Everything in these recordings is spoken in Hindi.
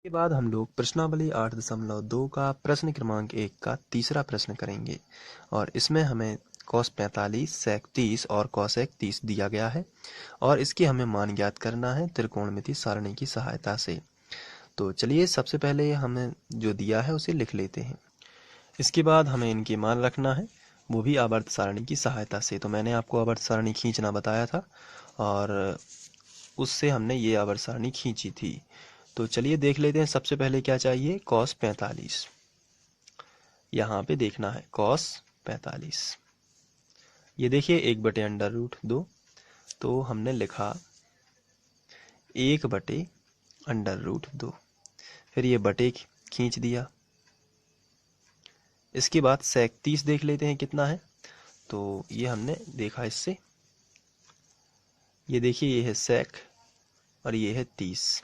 के बाद हम लोग प्रश्नावली 8.2 का प्रश्न क्रमांक 1 का तीसरा प्रश्न करेंगे और इसमें हमें cos 45 sec 30 और cosec 30 दिया गया है और इसके हमें मान ज्ञात करना है त्रिकोणमिति सारणी की सहायता से। तो चलिए सबसे पहले हमें जो दिया है उसे लिख लेते हैं। इसके बाद हमें इनके मान रखना है, वो भी आवर्त सारणी की सहायता से। तो मैंने आपको आवर्त सारणी खींचना बताया था और उससे हमने ये आवर्त सारणी खींची थी। तो चलिए देख लेते हैं। सबसे पहले क्या चाहिए, cos 45। यहाँ पे देखना है cos 45। ये देखिए 1/√2। तो हमने लिखा 1/√2। फिर ये बटे खींच दिया। इसके बाद sec 30 देख लेते हैं कितना है। तो ये हमने देखा इससे, ये देखिए ये है sec और ये है 30।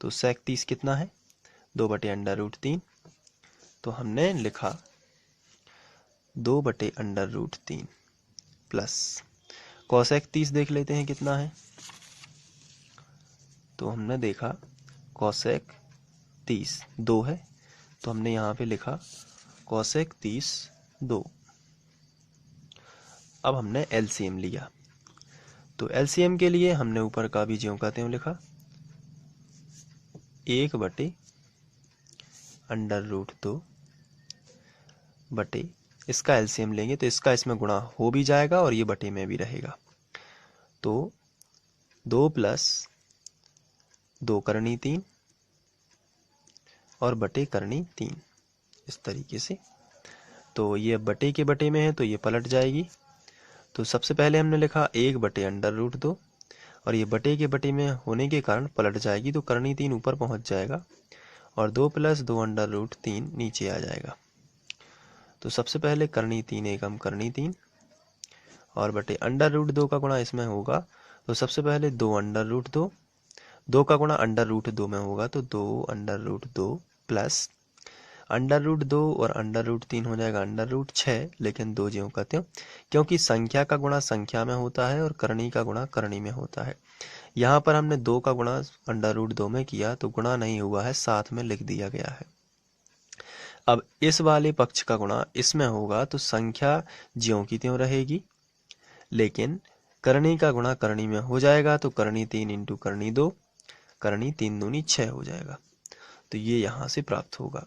तो sec 30 कितना है, 2/√3। तो हमने लिखा 2/√3 प्लस cosec 30 देख लेते हैं कितना है। तो हमने देखा cosec 30 2 है। तो हमने यहाँ पे लिखा cosec 30 2। अब हमने LCM लिया। तो LCM के लिए हमने ऊपर का भी ज्यों का त्यों लिखा 1/√2 बटे, इसका LCM लेंगे तो इसका इसमें गुणा हो भी जाएगा और ये बटे में भी रहेगा। तो 2 + 2 करनी 3 और बटे करनी 3, इस तरीके से। तो ये बटे के बटे में है तो ये पलट जाएगी। तो सबसे पहले हमने लिखा 1/√2 और ये बटे के बटे में होने के कारण पलट जाएगी, तो करनी 3 ऊपर पहुंच जाएगा और 2 + 2/√3 नीचे आ जाएगा। तो सबसे पहले करनी 3 एकम करनी 3 और बटे √2 का गुणा इसमें होगा। तो सबसे पहले 2/√2, 2 का गुणा √2 में होगा तो 2/√2 प्लस √2 और √3 हो जाएगा √6, लेकिन 2 ज्यों का त्यों, क्योंकि संख्या का गुणा संख्या में होता है और करनी का गुणा करनी में होता है। यहाँ पर हमने 2 का गुणा √2 में किया तो गुणा नहीं हुआ है, साथ में लिख दिया गया है। अब इस वाले पक्ष का गुणा इसमें होगा तो संख्या ज्यों की त्यों रहेगी, लेकिन करनी का गुणा करनी में हो जाएगा तो करनी 3 × करनी 2, करनी 3 दूनी 6 हो जाएगा। तो ये यहाँ से प्राप्त होगा।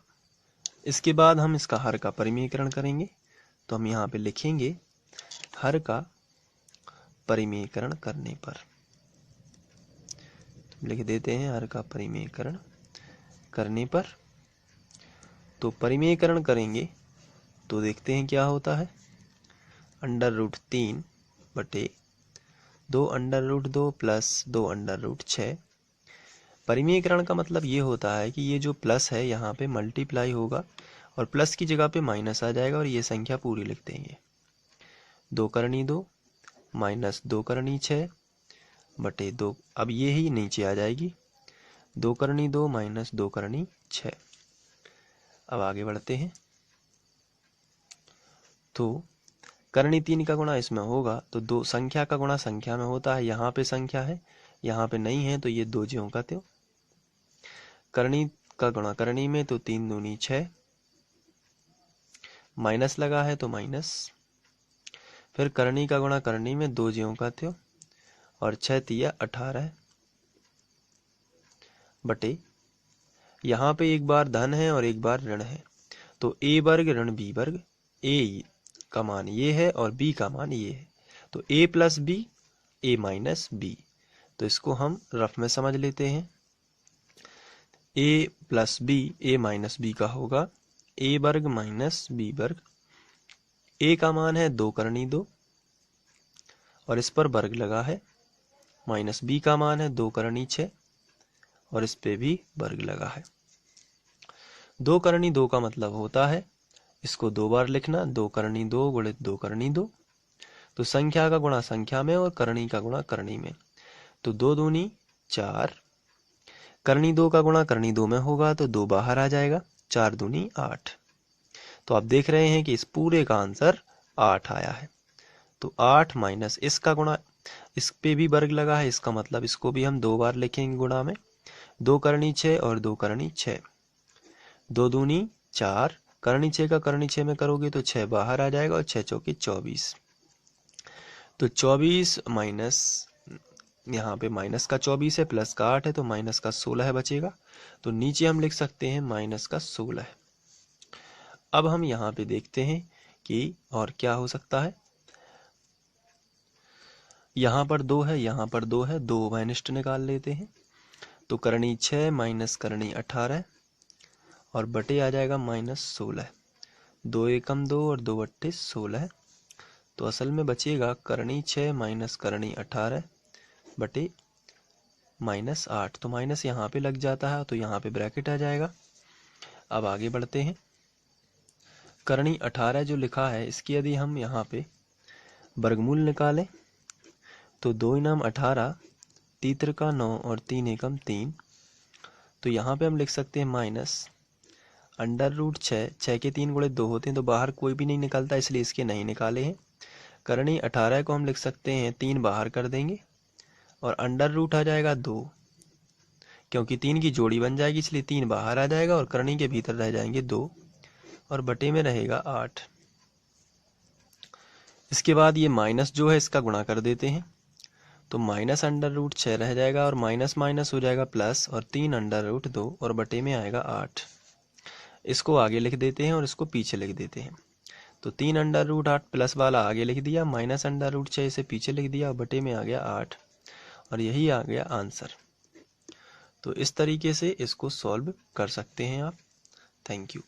इसके बाद हम इसका हर का परिमेयकरण करेंगे। तो हम यहाँ पे लिखेंगे हर का परिमेयकरण करने पर, तो लिख देते हैं हर का परिमेयकरण करने पर। तो परिमेयकरण करेंगे तो देखते हैं क्या होता है, √3 बटे 2/√2 प्लस 2/6। परिमेयकरण का मतलब ये होता है कि ये जो प्लस है यहाँ पे मल्टीप्लाई होगा और प्लस की जगह पे माइनस आ जाएगा और ये संख्या पूरी लिख देंगे। 2 करनी 2 माइनस 2 करनी 6 बटे 2, अब ये ही नीचे आ जाएगी 2 करनी 2 माइनस 2 करनी 6। अब आगे बढ़ते हैं। तो करनी 3 का गुणा इसमें होगा तो 2, संख्या का गुणा संख्या में होता है, यहाँ पे संख्या है यहाँ पे नहीं है तो ये 2 ज्यों का त्यों। करनी का गुणा करनी में तो 3 दूनी 6, माइनस लगा है तो माइनस, फिर करनी का गुणा करनी में 2 ज्यों का त्यों और 6 तिया 18 बटे, यहाँ पे एक बार धन है और एक बार ऋण है तो a वर्ग ऋण b वर्ग, a का मान ये है और b का मान ये है तो a + b a - b। तो इसको हम रफ में समझ लेते हैं। a + b a - b का होगा a वर्ग - b वर्ग। a का मान है 2 करनी 2 और इस पर वर्ग लगा है, माइनस b का मान है 2 करनी 6 और इस पे भी वर्ग लगा है। 2 करनी 2 का मतलब होता है इसको 2 बार लिखना, 2 करनी 2 गुणित 2 करनी 2। तो संख्या का गुणा संख्या में और करनी का गुणा करनी में, तो 2 दूनी 4, करनी 2 का गुणा करनी 2 में होगा तो 2 बाहर आ जाएगा, 4 दूनी 8। तो आप देख रहे हैं कि इस पूरे का आंसर 8 आया है। तो 8 माइनस इसका गुणा, इस पे भी वर्ग लगा है, इसका मतलब इसको भी हम 2 बार लिखेंगे गुणा में, 2 करनी 6 और 2 करनी 6, 2 दूनी 4, करनी 6 का करनी 6 में करोगे तो 6 बाहर आ जाएगा और 6 चौके 24। तो 24 माइनस, यहाँ पे माइनस का 24 है, प्लस का 8 है, तो माइनस का 16 बचेगा। तो नीचे हम लिख सकते हैं माइनस का 16। अब हम यहाँ पे देखते हैं कि और क्या हो सकता है। यहाँ पर 2 है, यहाँ पर 2 है, 2 माइनस निकाल लेते हैं। तो करनी 6 माइनस करनी 18 और बटे आ जाएगा माइनस 16। 2 एकम 2 और 2 अट्ठे 16। तो असल में बचेगा करनी 6 माइनस करनी 18 बटे माइनस 8। तो माइनस यहाँ पे लग जाता है तो यहाँ पे ब्रैकेट आ जाएगा। अब आगे बढ़ते हैं। करनी 18 जो लिखा है इसकी यदि हम यहाँ पे वर्गमूल निकालें तो 2 इनाम 18, तीतर का 9 और 3 एकम 3। तो यहाँ पे हम लिख सकते हैं माइनस अंडर रूट 6, 6 के 3 गुणे 2 होते हैं तो बाहर कोई भी नहीं निकलता, इसलिए इसके नहीं निकाले हैं। करनी 18 को हम लिख सकते हैं 3 बाहर कर देंगे और अंडर रूट आ जाएगा 2, क्योंकि 3 की जोड़ी बन जाएगी इसलिए 3 बाहर आ जाएगा और करनी के भीतर रह जाएंगे 2 और बटे में रहेगा 8। इसके बाद ये माइनस जो है इसका गुणा कर देते हैं तो माइनस अंडर रूट 6 रह जाएगा और माइनस माइनस हो जाएगा प्लस और 3 अंडर रूट 2 और बटे में आएगा 8। इसको आगे लिख देते हैं और इसको पीछे लिख देते हैं। तो 3 अंडर रूट 8 प्लस वाला आगे लिख दिया, माइनस अंडर रूट 6 इसे पीछे लिख दिया और बटे में आ गया 8 और यही आ गया आंसर। तो इस तरीके से इसको सॉल्व कर सकते हैं आप। Thank you.